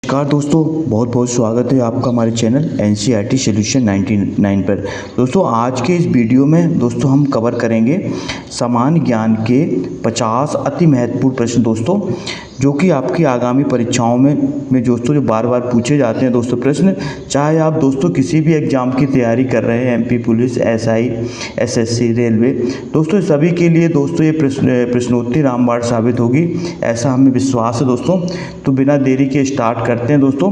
नमस्कार दोस्तों, बहुत बहुत स्वागत है आपका हमारे चैनल एनसीईआरटी सॉल्यूशन 99 पर। दोस्तों आज के इस वीडियो में दोस्तों हम कवर करेंगे सामान्य ज्ञान के 50 अति महत्वपूर्ण प्रश्न दोस्तों, जो कि आपकी आगामी परीक्षाओं में दोस्तों जो बार बार पूछे जाते हैं दोस्तों प्रश्न। चाहे आप दोस्तों किसी भी एग्ज़ाम की तैयारी कर रहे हैं, MP police, SI, SSC, railway, दोस्तों सभी के लिए दोस्तों ये प्रश्नोत्तरी रामबाण साबित होगी, ऐसा हमें विश्वास है दोस्तों। तो बिना देरी के स्टार्ट करते हैं दोस्तों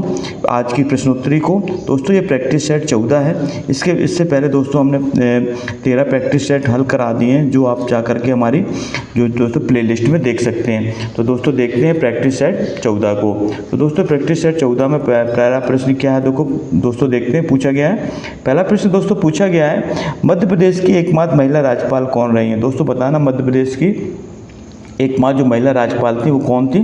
आज की प्रश्नोत्तरी को। दोस्तों ये प्रैक्टिस सेट 14 है। इससे पहले दोस्तों हमने 13 प्रैक्टिस सेट हल करा दिए हैं, जो आप जा करके हमारी जो दोस्तों प्लेलिस्ट में देख सकते हैं। तो दोस्तों देखते हैं प्रैक्टिस सेट 14 को। तो दोस्तों प्रैक्टिस सेट 14 में पहला प्रश्न क्या है देखो दोस्तों, देखते हैं पूछा गया है। पहला प्रश्न दोस्तों पूछा गया है, मध्य प्रदेश की एकमात्र महिला राज्यपाल कौन रही है? दोस्तों बताना मध्य प्रदेश की एकमात्र जो महिला राज्यपाल थी वो कौन थी?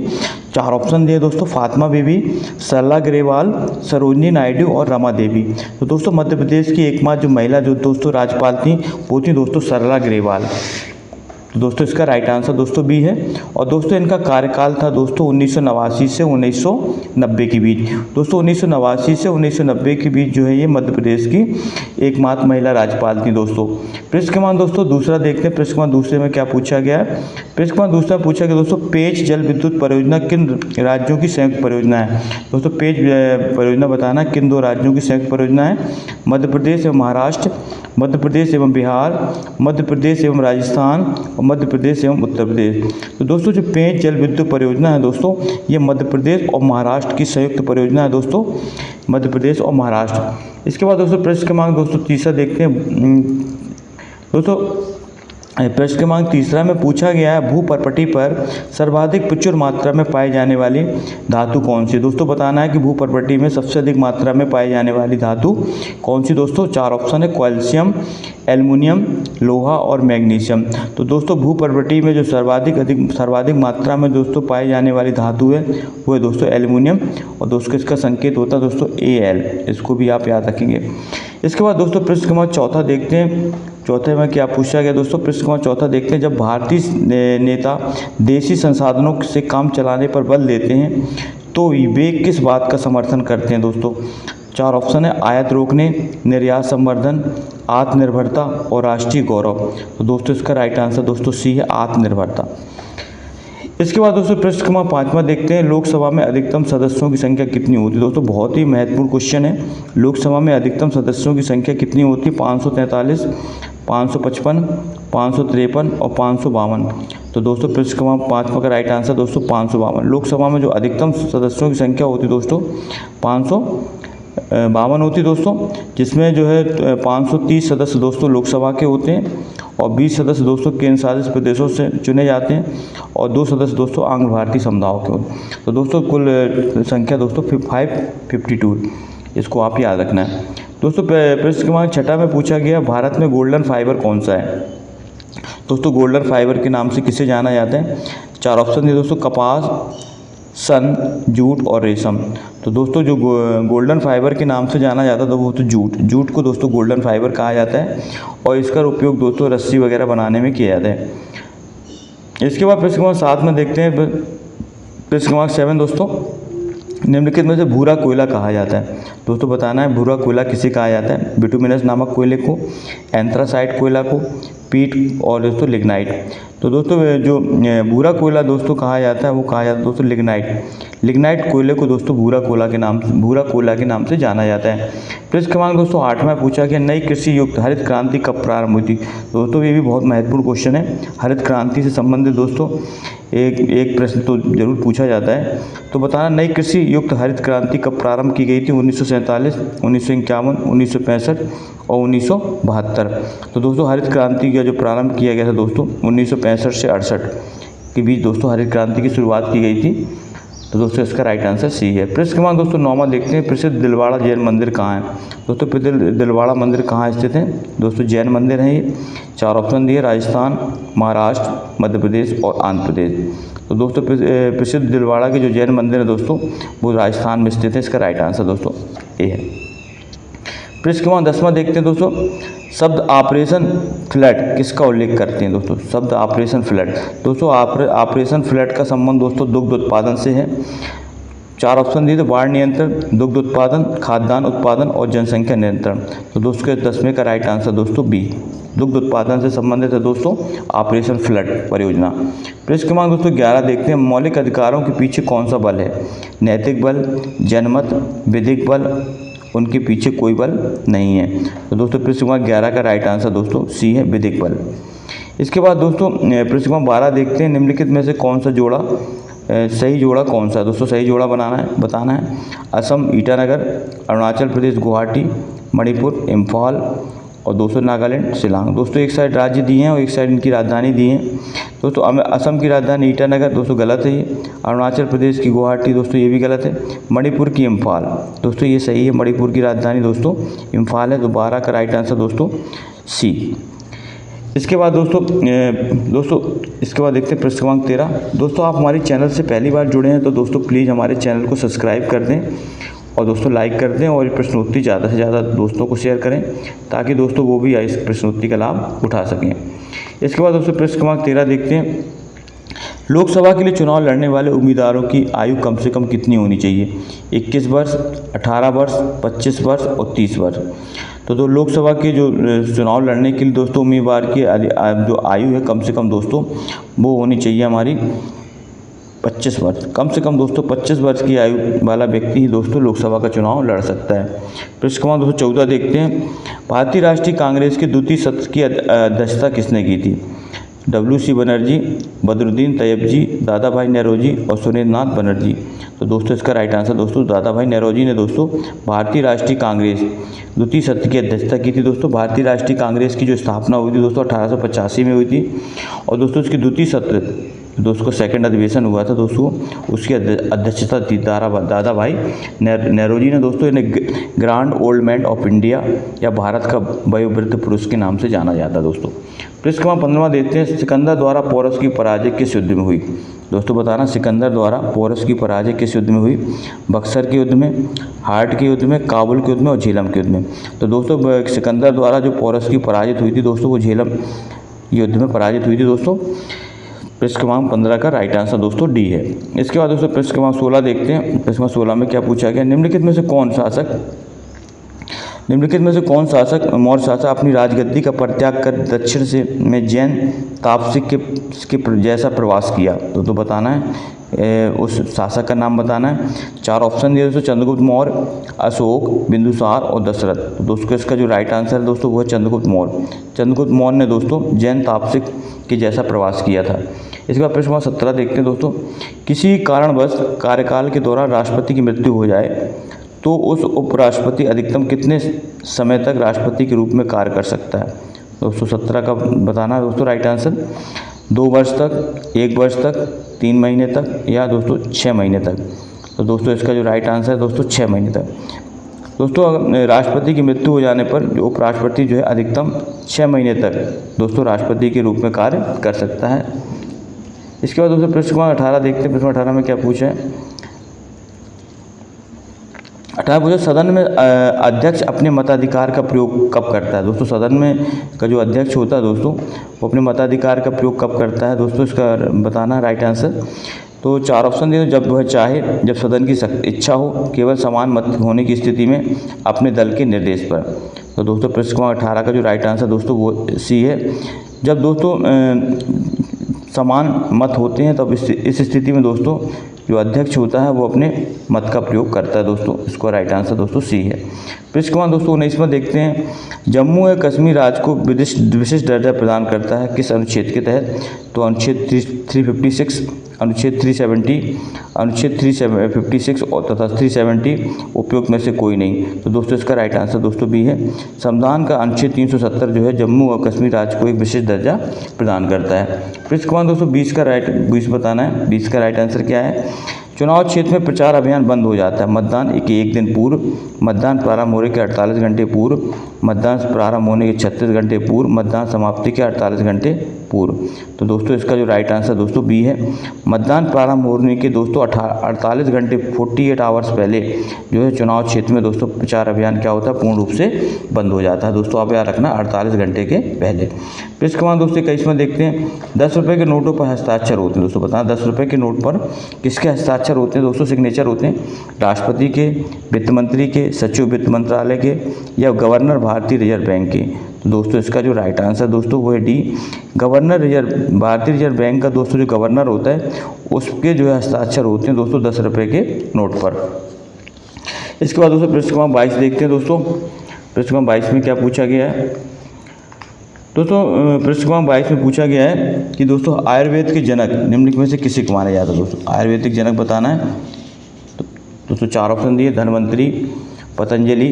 4 ऑप्शन दिए दोस्तों, फातिमा बीबी, सरला ग्रेवाल, सरोजनी नायडू और रमा देवी। तो दोस्तों मध्य प्रदेश की एकमात्र जो महिला जो दोस्तों राज्यपाल थी वो थी दोस्तों सरला ग्रेवाल। तो दोस्तों इसका राइट आंसर दोस्तों बी है। और दोस्तों इनका कार्यकाल था दोस्तों 1989 से 1990 के बीच। दोस्तों 1989 से 1990 के बीच जो है ये मध्य प्रदेश की एकमात्र महिला राज्यपाल थी दोस्तों। प्रश्न क्रमांक दोस्तों दूसरा देखते हैं, प्रश्न क्रमांक दूसरे में क्या पूछा गया है। प्रश्न क्रमांक दूसरा पूछा गया दोस्तों, पेच जल विद्युत परियोजना किन राज्यों की संयुक्त परियोजना है? दोस्तों पेच परियोजना बताना किन 2 राज्यों की संयुक्त परियोजना है? मध्य प्रदेश एवं महाराष्ट्र, मध्य प्रदेश एवं बिहार, मध्य प्रदेश एवं राजस्थान और मध्य प्रदेश एवं उत्तर प्रदेश। तो दोस्तों जो पेच जल विद्युत परियोजना है दोस्तों, ये मध्य प्रदेश और महाराष्ट्र की संयुक्त परियोजना है दोस्तों, मध्य प्रदेश और महाराष्ट्र। इसके बाद दोस्तों प्रश्न क्रमांक दोस्तों तीसरा देखते हैं। दोस्तों प्रश्न क्रमांक तीसरा में पूछा गया है, भूपर्पटी पर सर्वाधिक प्रचुर मात्रा में पाई जाने वाली धातु कौन सी? दोस्तों बताना है कि भूपर्पटी में सबसे अधिक मात्रा में पाई जाने वाली धातु कौन सी दोस्तों? 4 ऑप्शन है, कैल्शियम, एल्युमिनियम, लोहा और मैग्नीशियम। तो दोस्तों भूपर्पटी में जो सर्वाधिक मात्रा में दोस्तों पाई जाने वाली धातु है वो है दोस्तों एल्युमिनियम, और दोस्तों इसका संकेत होता है दोस्तों Al, इसको भी आप याद रखेंगे। इसके बाद दोस्तों प्रश्न क्रमांक चौथा देखते हैं। चौथे में क्या पूछा गया दोस्तों? प्रश्न क्रमांक चौथा देखते हैं, जब भारतीय नेता देशी संसाधनों से काम चलाने पर बल देते हैं तो वे किस बात का समर्थन करते हैं दोस्तों? 4 ऑप्शन है, आयात रोकने, निर्यात संवर्धन, आत्मनिर्भरता और राष्ट्रीय गौरव। तो दोस्तों इसका राइट आंसर दोस्तों सी है, आत्मनिर्भरता। इसके बाद दोस्तों प्रश्न क्रमांक 5वां देखते हैं, लोकसभा में अधिकतम सदस्यों की संख्या कितनी होती है? दोस्तों बहुत ही महत्वपूर्ण क्वेश्चन है। लोकसभा में अधिकतम सदस्यों की संख्या कितनी होती है? 543, 555, 553 और 552। तो दोस्तों प्रश्न क्रमांक 5 का राइट आंसर दोस्तों 552। लोकसभा में जो अधिकतम सदस्यों की संख्या होती है दोस्तों 552 होती दोस्तों, जिसमें जो है 530 सदस्य दोस्तों लोकसभा के होते हैं और 20 सदस्य दोस्तों केंद्र शासित प्रदेशों से चुने जाते हैं और 2 सदस्य दोस्तों आंग्ल भारतीय समुदायों के होते हैं। तो दोस्तों कुल संख्या दोस्तों 552, इसको आप याद रखना है दोस्तों। प्रश्न क्रमांक 6 में पूछा गया, भारत में गोल्डन फाइबर कौन सा है? दोस्तों गोल्डन फाइबर के नाम से किसे जाना जाता है? 4 ऑप्शन है दोस्तों, कपास, सन, जूट और रेशम। तो दोस्तों जो गोल्डन फाइबर के नाम से जाना जाता है तो वो तो जूट को दोस्तों गोल्डन फाइबर कहा जाता है, और इसका उपयोग दोस्तों रस्सी वगैरह बनाने में किया जाता है। इसके बाद प्रश्न क्रमांक 7 में देखते हैं, प्रश्न क्रमांक 7 दोस्तों, निम्नलिखित में से भूरा कोयला कहा जाता है? दोस्तों बताना है भूरा कोयला किसे कहा जाता है? बिटुमिनस नामक कोयले को, एंथ्रासाइट कोयला को, पीट और दोस्तों लिग्नाइट। तो दोस्तों जो भूरा कोयला दोस्तों कहा जाता है वो कहा जाता है दोस्तों लिग्नाइट कोयले को दोस्तों भूरा कोयला के नाम से जाना जाता है। प्रश्न क्रमांक दोस्तों 8वां पूछा गया, नई कृषि युक्त हरित क्रांति कब प्रारंभ हुई थी? दोस्तों ये भी बहुत महत्वपूर्ण क्वेश्चन है। हरित क्रांति से संबंधित दोस्तों एक प्रश्न तो जरूर पूछा जाता है। तो बताना नई कृषि युक्त हरित क्रांति कब प्रारंभ की गई थी? 1947, 1951, 1965 और 1972। तो दोस्तों हरित क्रांति का जो प्रारंभ किया गया था दोस्तों 1965 से 68 के बीच दोस्तों हरित क्रांति की शुरुआत की गई थी। तो दोस्तों इसका राइट आंसर सी है। प्रश्न क्रमांक दोस्तों 9वां देखते हैं, प्रसिद्ध दिलवाड़ा जैन मंदिर कहाँ है? दोस्तों दिलवाड़ा मंदिर कहाँ स्थित है? दोस्तों जैन मंदिर है ये। 4 ऑप्शन दिए, राजस्थान, महाराष्ट्र, मध्य प्रदेश और आंध्र प्रदेश। तो दोस्तों प्रसिद्ध दिलवाड़ा के जो जैन मंदिर है दोस्तों वो राजस्थान में स्थित है। इसका राइट आंसर दोस्तों ए है। प्रश्न क्रमांक 10वां देखते हैं दोस्तों, शब्द ऑपरेशन फ्लड किसका उल्लेख करते हैं? दोस्तों शब्द ऑपरेशन फ्लड, दोस्तों ऑपरेशन फ्लड का संबंध दोस्तों दुग्ध उत्पादन से है। 4 ऑप्शन दिए थे, बाढ़ नियंत्रण, दुग्ध उत्पादन, खाद्यान्न उत्पादन और जनसंख्या नियंत्रण। तो दोस्तों 10वें का राइट आंसर दोस्तों बी, दुग्ध उत्पादन से संबंधित है दोस्तों ऑपरेशन फ्लड परियोजना। प्रश्न क्रमांक दोस्तों 11 देखते हैं, मौलिक अधिकारों के पीछे कौन सा बल है? नैतिक बल, जनमत, विधिक बल, उनके पीछे कोई बल नहीं है। तो दोस्तों प्रश्न क्रमांक 11 का राइट आंसर दोस्तों सी है, विधिक बल। इसके बाद दोस्तों प्रश्न क्रमांक 12 देखते हैं, निम्नलिखित में से कौन सा जोड़ा सही जोड़ा कौन सा है? दोस्तों सही जोड़ा बताना है। असम ईटानगर, अरुणाचल प्रदेश गुवाहाटी, मणिपुर इम्फाल और दोस्तों नागालैंड शिलांग। दोस्तों एक साइड राज्य दिए हैं और एक साइड इनकी राजधानी दी है। दोस्तों असम की राजधानी ईटानगर दोस्तों गलत है ये। अरुणाचल प्रदेश की गुवाहाटी दोस्तों ये भी गलत है। मणिपुर की इम्फाल दोस्तों ये सही है, मणिपुर की राजधानी दोस्तों इम्फाल है। तो 12 का राइट आंसर दोस्तों सी। इसके बाद दोस्तों इसके बाद देखते हैं प्रश्न क्रमांक 13। दोस्तों आप हमारे चैनल से पहली बार जुड़े हैं तो दोस्तों प्लीज़ हमारे चैनल को सब्सक्राइब कर दें और दोस्तों लाइक कर दें और प्रश्नोत्तरी ज़्यादा से ज़्यादा दोस्तों को शेयर करें ताकि दोस्तों वो भी इस प्रश्नोत्तरी का लाभ उठा सकें। इसके बाद दोस्तों प्रश्न क्रमांक 13 देखते हैं, लोकसभा के लिए चुनाव लड़ने वाले उम्मीदवारों की आयु कम से कम कितनी होनी चाहिए? 21 वर्ष, 18 वर्ष, 25 वर्ष और 30 वर्ष। तो लोकसभा के जो चुनाव लड़ने के लिए दोस्तों उम्मीदवार की जो आयु है कम से कम दोस्तों वो होनी चाहिए हमारी 25 वर्ष। कम से कम दोस्तों 25 वर्ष की आयु वाला व्यक्ति ही दोस्तों लोकसभा का चुनाव लड़ सकता है। प्रश्न क्रमांक दोस्तों 14 देखते हैं, भारतीय राष्ट्रीय कांग्रेस के द्वितीय सत्र की अध्यक्षता किसने की थी? WC बनर्जी, बदरुद्दीन तैयबजी, दादा भाई नेरोजी और सुरेंद्रनाथ बनर्जी। तो दोस्तों इसका राइट आंसर दोस्तों दादा भाई नेरोजी ने दोस्तों भारतीय राष्ट्रीय कांग्रेस द्वितीय सत्र की अध्यक्षता की थी। दोस्तों भारतीय राष्ट्रीय कांग्रेस की जो स्थापना हुई थी दोस्तों 1885 में हुई थी और दोस्तों इसकी द्वितीय सत्र दोस्तों सेकंड अधिवेशन हुआ था दोस्तों, उसकी अध्यक्षता थी दादा भाई नेरोजी ने। दोस्तों इन्हें grand old man of India या भारत का वयोवृद्ध पुरुष के नाम से जाना जाता है दोस्तों। प्रश्न क्रमांक 15 देखते हैं, सिकंदर द्वारा पोरस की पराजय किस युद्ध में हुई? दोस्तों बताना, सिकंदर द्वारा पोरस की पराजय किस युद्ध में हुई? बक्सर के युद्ध में, हार्ट के युद्ध में, काबुल के युद्ध में और झेलम के युद्ध में। तो दोस्तों सिकंदर द्वारा जो पोरस की पराजित हुई थी दोस्तों वो झेलम युद्ध में पराजित हुई थी दोस्तों। प्रश्न क्रमांक 15 का राइट आंसर दोस्तों डी है। इसके बाद दोस्तों प्रश्न क्रमांक 16 देखते हैं, प्रश्न क्रमांक 16 में क्या पूछा गया, निम्नलिखित में से कौन शासक मौर्य शासक अपनी राजगद्दी का परित्याग कर दक्षिण से में जैन तापसिक के जैसा प्रवास किया? तो बताना है, उस शासक का नाम बताना है। 4 ऑप्शन दिए दोस्तों, चंद्रगुप्त मौर्य, अशोक, बिंदुसार और दशरथ। तो दोस्तों इसका जो राइट आंसर है दोस्तों वो है चंद्रगुप्त मौर्य। चंद्रगुप्त मौर्य ने दोस्तों जैन तापसिक के जैसा प्रवास किया था। इसके बाद प्रश्न 17 देखते हैं दोस्तों, किसी कारणवश कार्यकाल के दौरान राष्ट्रपति की मृत्यु हो जाए तो उस उपराष्ट्रपति अधिकतम कितने समय तक राष्ट्रपति के रूप में कार्य कर सकता है? दोस्तों 17 का बताना है दोस्तों राइट आंसर। 2 वर्ष तक, 1 वर्ष तक, 3 महीने तक या दोस्तों 6 महीने तक। तो दोस्तों इसका जो राइट आंसर है दोस्तों 6 महीने तक। दोस्तों राष्ट्रपति की मृत्यु हो जाने पर जो उपराष्ट्रपति जो है अधिकतम 6 महीने तक दोस्तों राष्ट्रपति के रूप में कार्य कर सकता है। इसके बाद दोस्तों प्रश्न क्रमांक 18 देखते हैं, प्रश्न 18 में क्या पूछा है। 18 पूछा, सदन में अध्यक्ष अपने मताधिकार का प्रयोग कब करता है? दोस्तों सदन में का जो अध्यक्ष होता है दोस्तों वो अपने मताधिकार का प्रयोग कब करता है? दोस्तों इसका बताना है राइट आंसर। तो 4 ऑप्शन दिए, जब वह चाहे, जब सदन की इच्छा हो, केवल समान मत होने की स्थिति में, अपने दल के निर्देश पर। तो दोस्तों प्रश्न क्रमांक 18 का जो राइट आंसर दोस्तों वो सी है। जब दोस्तों समान मत होते हैं तब इस स्थिति में दोस्तों जो अध्यक्ष होता है वो अपने मत का प्रयोग करता है दोस्तों। इसका राइट आंसर दोस्तों सी है। प्रश्न क्रमांक दोस्तों 19 देखते हैं, जम्मू एवं कश्मीर राज्य को विशिष्ट दर्जा प्रदान करता है किस अनुच्छेद के तहत? तो अनुच्छेद 356, अनुच्छेद 370, अनुच्छेद 356 और तथा 370 उपयुक्त में से कोई नहीं। तो दोस्तों इसका राइट आंसर दोस्तों बी है। संविधान का अनुच्छेद 370 जो है जम्मू और कश्मीर राज्य को एक विशेष दर्जा प्रदान करता है। प्रश्न क्रमांक दोस्तों 20 बताना है, 20 का राइट आंसर क्या है? चुनाव क्षेत्र में प्रचार अभियान बंद हो जाता है मतदान के 1 दिन पूर्व, मतदान प्रारंभ होने के 48 घंटे पूर्व, मतदान प्रारंभ होने के 36 घंटे पूर्व, मतदान समाप्ति के 48 घंटे पूर्व। तो दोस्तों इसका जो राइट आंसर दोस्तों बी है। मतदान प्रारंभ होने के दोस्तों 48 घंटे 48 आवर्स पहले जो है चुनाव क्षेत्र में दोस्तों प्रचार अभियान क्या होता है पूर्ण रूप से बंद हो जाता है। दोस्तों आप याद रखना 48 घंटे के पहले। प्रश्न क्रमांक दोस्तों 21 देखते हैं, 10 रुपये के नोटों पर हस्ताक्षर होते हैं। दोस्तों बताना 10 रुपये के नोट पर किसके हस्ताक्षर हस्ताक्षर होते हैं दोस्तों, सिग्नेचर होते हैं राष्ट्रपति के, वित्त मंत्री के, सचिव वित्त मंत्रालय के या गवर्नर भारतीय रिजर्व बैंक के। तो दोस्तों इसका जो राइट आंसर दोस्तों वो है डी, गवर्नर भारतीय रिजर्व बैंक का दोस्तों जो गवर्नर होता है उसके जो है हस्ताक्षर होते हैं दोस्तों 10 रुपये के नोट पर। इसके बाद दोस्तों पृष्ठ क्रमांक 22 देखते हैं दोस्तों। पृष्ठ क्रमांक 22 में क्या पूछा गया है दोस्तों? पृष्ठ क्रमांक 22 में पूछा गया है कि दोस्तों आयुर्वेद के जनक निम्नलिखित में से किसे को माना जाता है? दोस्तों आयुर्वेदिक जनक बताना है। तो दोस्तों 4 ऑप्शन दिए, धन्वंतरी, पतंजलि,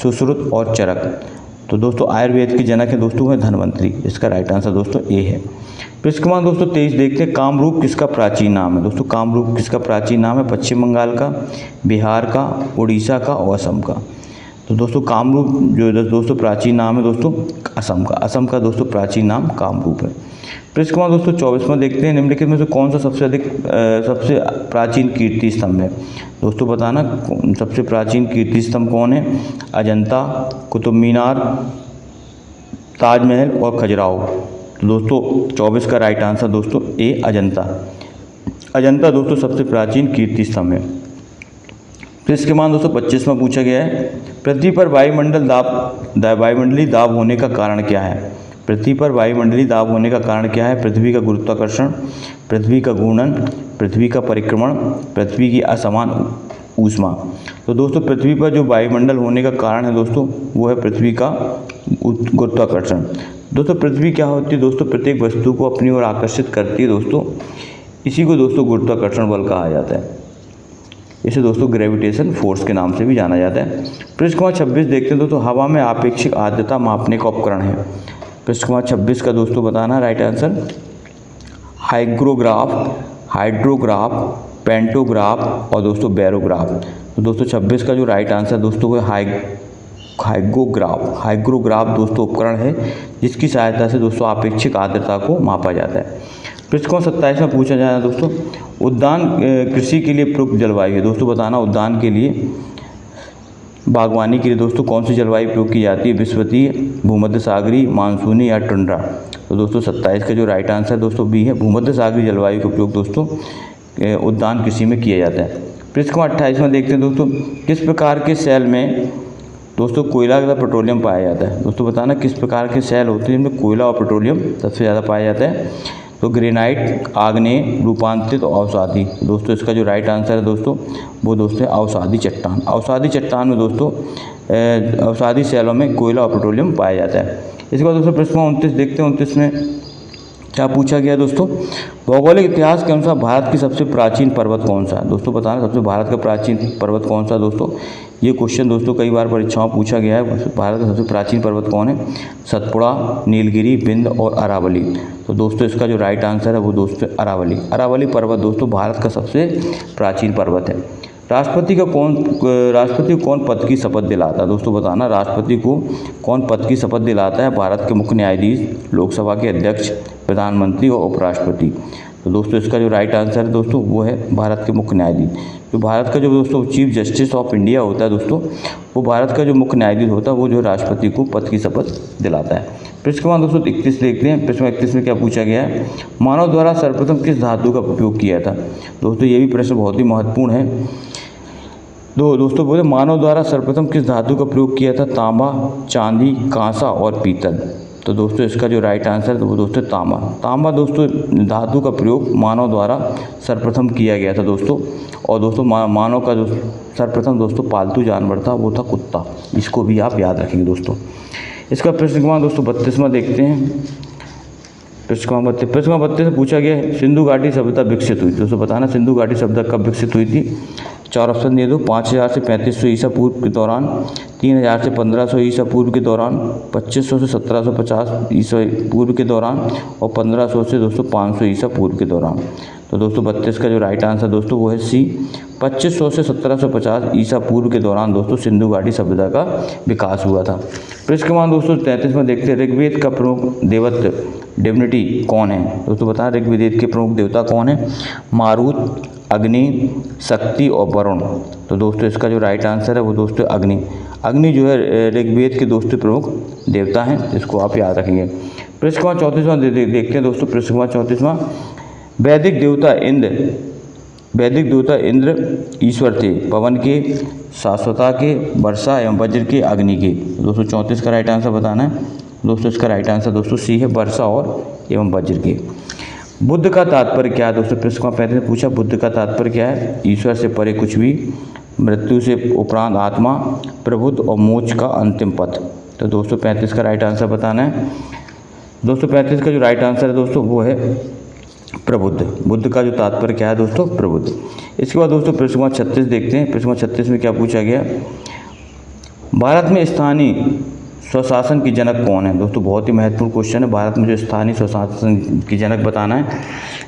सुश्रुत और चरक। तो दोस्तों आयुर्वेद के जनक है दोस्तों है धन्वंतरी। इसका राइट आंसर दोस्तों ए है। पृष्ठ क्रमांक दोस्तों 23 देखते हैं, कामरूप किसका प्राचीन नाम है? दोस्तों कामरूप किसका प्राचीन नाम है? पश्चिम बंगाल का, बिहार का, उड़ीसा का और असम का। तो दोस्तों कामरूप जो दोस्तों प्राचीन नाम है दोस्तों असम का। असम का दोस्तों प्राचीन नाम कामरूप है। पृष्ठ क्रमांक दोस्तों 24 में देखते हैं, निम्नलिखित में से कौन सा सबसे प्राचीन कीर्ति स्तंभ है? दोस्तों बताना सबसे प्राचीन कीर्ति स्तंभ कौन है? अजंता, कुतुब मीनार, ताजमहल और खजुराहो। तो दोस्तों 24 का राइट आंसर दोस्तों ए अजंता। अजंता दोस्तों सबसे प्राचीन कीर्ति स्तंभ है। तो इसके बाद दोस्तों 25 में पूछा गया है, पृथ्वी पर वायुमंडलीय दाब होने का कारण क्या है? पृथ्वी पर वायुमंडलीय दाब होने का कारण क्या है? पृथ्वी का गुरुत्वाकर्षण, पृथ्वी का घूर्णन, पृथ्वी का परिक्रमण, पृथ्वी की असमान ऊष्मा। तो दोस्तों पृथ्वी पर जो वायुमंडल होने का कारण है दोस्तों वो है पृथ्वी का गुरुत्वाकर्षण। दोस्तों पृथ्वी क्या होती है दोस्तों? प्रत्येक वस्तु को अपनी ओर आकर्षित करती है दोस्तों, इसी को दोस्तों गुरुत्वाकर्षण बल कहा जाता है। इसे दोस्तों ग्रेविटेशन फोर्स के नाम से भी जाना जाता है। पृष्ठ क्रमांक 26 देखते हैं दोस्तों, हवा में आपेक्षिक आर्द्रता मापने का उपकरण है। पृष्ठ क्रमांक 26 का दोस्तों बताना राइट आंसर हाइग्रोग्राफ, हाइड्रोग्राफ, पेंटोग्राफ और दोस्तों बैरोग्राफ। तो दोस्तों 26 का जो राइट आंसर दोस्तों वो हाइग्रोग्राफ। हाइग्रोग्राफ दोस्तों उपकरण है जिसकी सहायता से दोस्तों आपेक्षिक आर्द्रता को मापा जाता है। पृष्ठ क्रमांक 27 में पूछा जाए दोस्तों, उद्यान कृषि के लिए प्रयुक्त जलवायु है। दोस्तों बताना उद्यान के लिए, बागवानी के लिए दोस्तों कौन सी जलवायु प्रयोग की जाती है? विषुवतीय, भूमध्य सागरी, मानसूनी या टुंड्रा। तो दोस्तों 27 का जो राइट आंसर दोस्तों बी है, भूमध्य सागरी जलवायु का उपयोग दोस्तों उद्यान कृषि में किया जाता है। पृष्ठ क्रमांक 28 में देखते हैं दोस्तों, किस प्रकार के सेल में दोस्तों कोयला तथा पेट्रोलियम पाया जाता है? दोस्तों बताना किस प्रकार के सेल होते हैं जिनमें कोयला और पेट्रोलियम सबसे ज़्यादा पाया जाता है? तो ग्रेनाइट, आग्नेय, रूपांतरित और अवसादी। दोस्तों इसका जो राइट आंसर है दोस्तों वो दोस्तों अवसादी चट्टान। अवसादी चट्टान में दोस्तों अवसादी सेलों में कोयला और पेट्रोलियम पाया जाता है। इसके बाद दोस्तों प्रश्न 29 देखते हैं। 29 में क्या पूछा गया दोस्तों? भौगोलिक इतिहास के अनुसार भारत की सबसे प्राचीन पर्वत कौन सा है? दोस्तों बताना सबसे भारत का प्राचीन पर्वत कौन सा दोस्तों? ये क्वेश्चन दोस्तों कई बार परीक्षाओं पूछा गया है। भारत का सबसे प्राचीन पर्वत कौन है? सतपुड़ा, नीलगिरी, विंध्य और अरावली। तो दोस्तों इसका जो राइट आंसर है वो दोस्तों अरावली। अरावली पर्वत दोस्तों भारत का सबसे प्राचीन पर्वत है। राष्ट्रपति को कौन पद की शपथ दिलाता है? दोस्तों बताना राष्ट्रपति को कौन पद की शपथ दिलाता है? भारत के मुख्य न्यायाधीश, लोकसभा के अध्यक्ष, प्रधानमंत्री और उपराष्ट्रपति। तो दोस्तों इसका जो राइट आंसर है दोस्तों वो है भारत के मुख्य न्यायाधीश। जो भारत का जो दोस्तों चीफ जस्टिस ऑफ इंडिया होता है दोस्तों, वो भारत का जो मुख्य न्यायाधीश होता है वो जो राष्ट्रपति को पद की शपथ दिलाता है। पृष्ठ क्रमांक दोस्तों 31 देखते हैं। पृष्ठ 31 में क्या पूछा गया है? मानव द्वारा सर्वप्रथम किस धातु का उपयोग किया था? दोस्तों ये भी प्रश्न बहुत ही महत्वपूर्ण है। दोस्तों बोले मानव द्वारा सर्वप्रथम किस धातु का प्रयोग किया था? तांबा, चांदी, कांसा और पीतल। तो दोस्तों इसका जो राइट आंसर है वो दोस्तों तांबा। तांबा दोस्तों धातु का प्रयोग मानव द्वारा सर्वप्रथम किया गया था दोस्तों। और दोस्तों मानव का जो सर्वप्रथम दोस्तों पालतू जानवर था वो था कुत्ता। इसको भी आप याद रखेंगे दोस्तों। इसका प्रश्न क्रमांक दोस्तों 32वां देखते हैं। प्रश्न क्रमांक 32 में पूछा गया है, सिंधु घाटी सभ्यता विकसित हुई। दोस्तों बताना सिंधु घाटी सभ्यता कब विकसित हुई थी? 4 ऑप्शन दे दो। 5000 से 3500 ईसा पूर्व के दौरान, 3000 से 1500 ईसा पूर्व के दौरान, 2500 से 1750 ईसा पूर्व के दौरान और 1500 से दोस्तों 500 ईसा पूर्व के दौरान। तो दोस्तों 32 का जो राइट आंसर दोस्तों वो है सी। 2500 से 1750 ईसा पूर्व के दौरान दोस्तों सिंधु घाटी सभ्यता का विकास हुआ था। पृष्ठ क्रमांक दोस्तों 33 में देखते हैं, ऋग्वेद का प्रमुख देवत्व डिविनिटी कौन है? दोस्तों बताएं ऋग्वेद के प्रमुख देवता कौन है? मारुत, अग्नि, शक्ति और वरुण। तो दोस्तों इसका जो राइट आंसर है वो दोस्तों अग्नि। अग्नि जो है ऋग्वेद के दोस्तों प्रमुख देवता हैं, इसको आप याद रखेंगे। पृष्ठ क्रमांक 34वां देखते हैं दोस्तों। पृष्ठ क्रमांक 34वां, वैदिक देवता इंद्र वैदिक देवता इंद्र ईश्वर थे, पवन के, शाश्वता के, वर्षा एवं वज्र के, अग्नि के। दोस्तों 34 का राइट आंसर बताना है। दोस्तों इसका राइट आंसर दोस्तों सी है, वर्षा और एवं वज्र के। बुद्ध का तात्पर्य क्या है दोस्तों? प्रश्न 35 में पूछा, बुद्ध का तात्पर्य क्या है? ईश्वर से परे कुछ भी, मृत्यु से उपरांत आत्मा, प्रबुद्ध और मोक्ष का अंतिम पथ। तो दोस्तों 35 का राइट आंसर बताना है। दोस्तों 35 का जो राइट आंसर है दोस्तों वो है प्रबुद्ध। बुद्ध का जो तात्पर्य क्या है दोस्तों? प्रबुद्ध। इसके बाद दोस्तों प्रश्न 36 देखते हैं। प्रश्न 36 में क्या पूछा गया? भारत में स्थानीय स्वशासन की जनक कौन है? दोस्तों बहुत ही महत्वपूर्ण क्वेश्चन है। भारत में जो स्थानीय स्वशासन की जनक बताना है।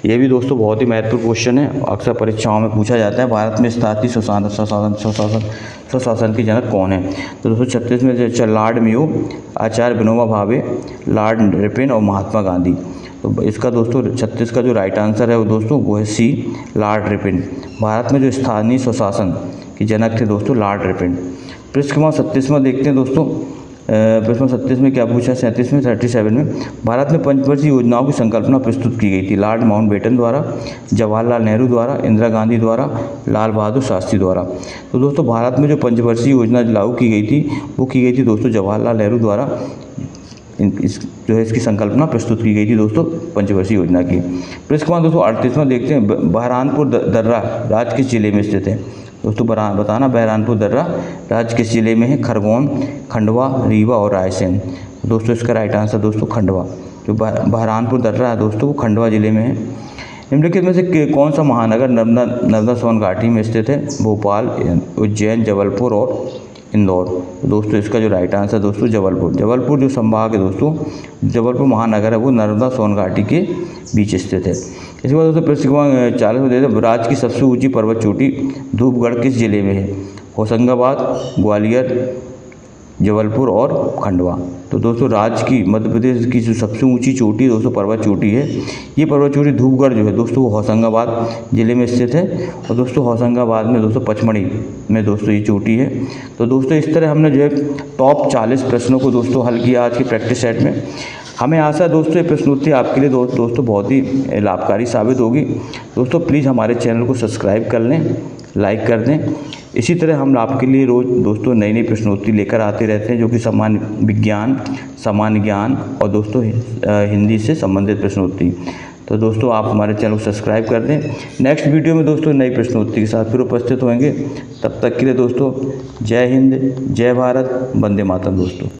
ये भी दोस्तों बहुत ही महत्वपूर्ण क्वेश्चन है, अक्सर परीक्षाओं में पूछा जाता है। भारत में स्थानीय स्वशासन की जनक कौन है? तो दोस्तों 36 में लॉर्ड मेयो, आचार्य विनोबा भावे, लॉर्ड रिपन और महात्मा गांधी। तो इसका दोस्तों 36 का जो राइट आंसर है वो दोस्तों वो है सी, लॉर्ड रिपन। भारत में जो स्थानीय स्वशासन के जनक थे दोस्तों लॉर्ड रिपन। प्रश्न 37वां देखते हैं दोस्तों। प्रश्न 37 में क्या पूछा? 37 में 37 में भारत में पंचवर्षीय योजनाओं की संकल्पना प्रस्तुत की गई थी। लॉर्ड माउंटबेटन द्वारा, जवाहरलाल नेहरू द्वारा, इंदिरा गांधी द्वारा, लाल बहादुर शास्त्री द्वारा। तो दोस्तों भारत में जो पंचवर्षीय योजना लागू की गई थी वो की गई थी दोस्तों जवाहरलाल नेहरू द्वारा। जो है इसकी संकल्पना प्रस्तुत की गई थी दोस्तों पंचवर्षीय योजना की। प्रश्न दोस्तों 38वां देखते हैं। बहरानपुर दर्रा राज्य किस जिले में स्थित है? दोस्तों बताना, बहरानपुर दर्रा राज्य किस जिले में है? खरगोन, खंडवा, रीवा और रायसेन। दोस्तों इसका राइट आंसर दोस्तों खंडवा। जो बहरानपुर दर्रा है दोस्तों वो खंडवा जिले में है। निम्नलिखित में से कौन सा महानगर नर्मदा सोन घाटी में स्थित है? भोपाल, उज्जैन, जबलपुर और इंदौर। दोस्तों इसका जो राइट आंसर दोस्तों जबलपुर। जबलपुर जो संभाग है दोस्तों, जबलपुर महानगर है वो नर्मदा सोन घाटी के बीच स्थित है। इसके बाद दोस्तों प्रश्न 40 में देते राज्य की सबसे ऊंची पर्वत चोटी धूपगढ़ किस जिले में है? होशंगाबाद, ग्वालियर, जबलपुर और खंडवा। तो दोस्तों राज्य की, मध्य प्रदेश की जो सबसे ऊंची चोटी दोस्तों पर्वत चोटी है, ये पर्वत चोटी धूपगढ़ जो है दोस्तों वो होशंगाबाद जिले में स्थित है। और दोस्तों होशंगाबाद में दोस्तों पचमढ़ी में दोस्तों ये चोटी है। तो दोस्तों इस तरह हमने जो है टॉप 40 प्रश्नों को दोस्तों हल किया आज की प्रैक्टिस सेट में। हमें आशा है दोस्तों ये प्रश्नोत्तरी आपके लिए दोस्तों बहुत ही लाभकारी साबित होगी। दोस्तों प्लीज़ हमारे चैनल को सब्सक्राइब कर लें, लाइक कर दें। इसी तरह हम आपके लिए रोज़ दोस्तों नई नई प्रश्नोत्तरी लेकर आते रहते हैं, जो कि सामान्य विज्ञान, सामान्य ज्ञान और दोस्तों हिंदी से संबंधित प्रश्नोत्तरी। तो दोस्तों आप हमारे चैनल को सब्सक्राइब कर दें। नेक्स्ट वीडियो में दोस्तों नई प्रश्नोत्तरी के साथ फिर उपस्थित होंगे। तब तक के लिए दोस्तों जय हिंद, जय भारत, वंदे मातरम दोस्तों।